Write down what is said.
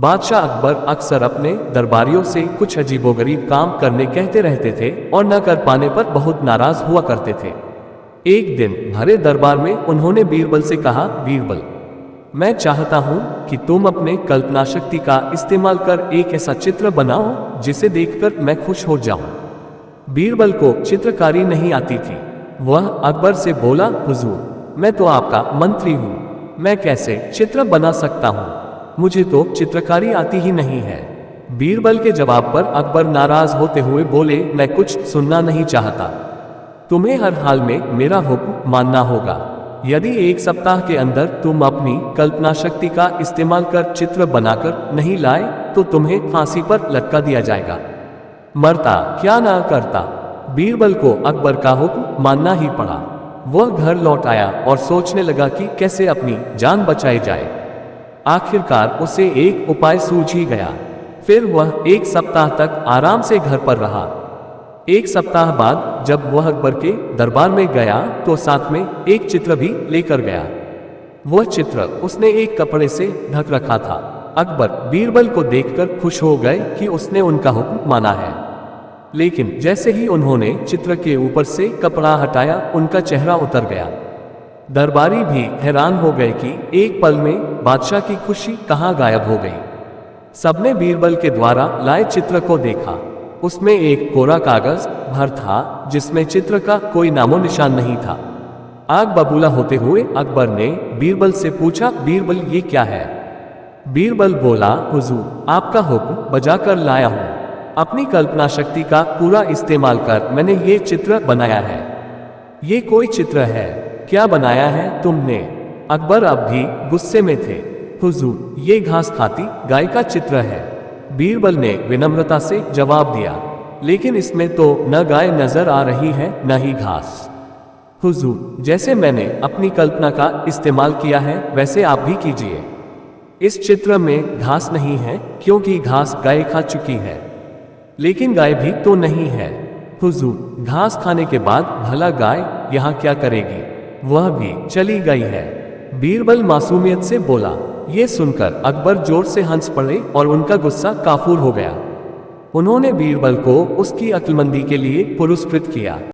बादशाह अकबर अक्सर अपने दरबारियों से कुछ अजीबोगरीब काम करने कहते रहते थे और न कर पाने पर बहुत नाराज हुआ करते थे। एक दिन भरे दरबार में उन्होंने बीरबल से कहा, बीरबल, मैं चाहता हूं कि तुम अपने कल्पना शक्ति का इस्तेमाल कर एक ऐसा चित्र बनाओ जिसे देखकर मैं खुश हो जाऊं। बीरबल को चित्रकारी नहीं आती थी। वह अकबर से बोला, हुजूर, मैं तो आपका मंत्री हूं, मैं कैसे चित्र बना सकता हूं, मुझे तो चित्रकारी आती ही नहीं है। बीरबल के जवाब पर अकबर नाराज होते हुए बोले, मैं कुछ सुनना नहीं चाहता, तुम्हें हर हाल में मेरा हुक्म मानना होगा। यदि एक सप्ताह के अंदर तुम अपनी कल्पना शक्ति का इस्तेमाल कर चित्र बनाकर नहीं लाए तो तुम्हें फांसी पर लटका दिया जाएगा। मरता क्या ना करता। बीरबल को अकबर का हुक्म मानना ही पड़ा। वह घर लौट आया और सोचने लगा कि कैसे अपनी जान बचाई जाए। आखिरकार उसे एक उपाय सूझ ही गया। फिर वह एक सप्ताह तक आराम से घर पर रहा। एक सप्ताह बाद जब वह अकबर के दरबार में गया तो साथ में एक चित्र भी लेकर गया। वह चित्र उसने एक कपड़े से ढक रखा था। अकबर बीरबल को देखकर खुश हो गए कि उसने उनका हुक्म माना है। लेकिन जैसे ही उन्होंने चित्र के ऊपर से कपड़ा हटाया, उनका चेहरा उतर गया। दरबारी भी हैरान हो गए कि एक पल में बादशाह की खुशी कहाँ गायब हो गई। सबने बीरबल के द्वारा लाए चित्र को देखा। उसमें एक कोरा कागज भर था जिसमें चित्र का कोई नामो निशान नहीं था। आग बबूला होते हुए अकबर ने बीरबल से पूछा, बीरबल, ये क्या है? बीरबल बोला, हुजूर, आपका हुक्म बजा कर लाया हूं। अपनी कल्पना शक्ति का पूरा इस्तेमाल कर मैंने ये चित्र बनाया है। ये कोई चित्र है? क्या बनाया है तुमने? अकबर अब भी गुस्से में थे। हुजूर, ये घास खाती गाय का चित्र है। बीरबल ने विनम्रता से जवाब दिया, लेकिन इसमें तो न गाय नजर आ रही है न ही घास। हुजूर, जैसे मैंने अपनी कल्पना का इस्तेमाल किया है वैसे आप भी कीजिए। इस चित्र में घास नहीं है क्योंकि घास गाय खा चुकी है, लेकिन गाय भी तो नहीं है। हुजूर, घास खाने के बाद भला गाय यहाँ क्या करेगी? वह भी चली गई है। बीरबल मासूमियत से बोला। ये सुनकर अकबर जोर से हंस पड़े और उनका गुस्सा काफूर हो गया। उन्होंने बीरबल को उसकी अक्लमंदी के लिए पुरस्कृत किया।